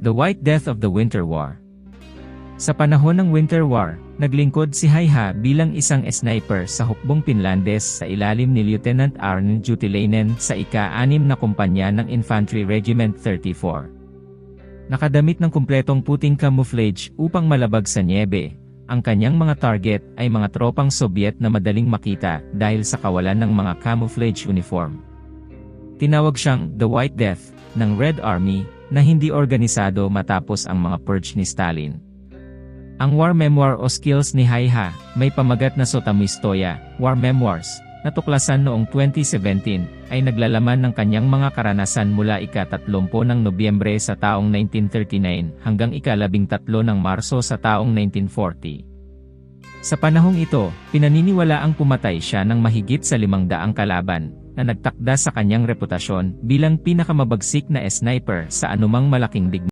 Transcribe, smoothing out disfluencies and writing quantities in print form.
The White Death of the Winter War. Sa panahon ng Winter War, naglingkod si Haiha bilang isang sniper sa hukbong Pinlandes sa ilalim ni Lieutenant Arne Juutilainen sa ika-6 na kumpanya ng Infantry Regiment 34. Nakadamit ng kumpletong puting camouflage upang malabag sa niebe, ang kanyang mga target ay mga tropang Soviet na madaling makita dahil sa kawalan ng mga camouflage uniform. Tinawag siyang The White Death ng Red Army na hindi organisado matapos ang mga purge ni Stalin. Ang war memoir o skills ni Haiha may pamagat na Sotamistoya, War Memoirs, na tuklasan noong 2017, ay naglalaman ng kanyang mga karanasan mula ika-30 ng Nobyembre sa taong 1939 hanggang ika-13 ng Marso sa taong 1940. Sa panahong ito, pinaniniwalaang pumatay siya ng mahigit sa 500 kalaban, na nagtakda sa kanyang reputasyon bilang pinakamabagsik na sniper sa anumang malaking digmaan.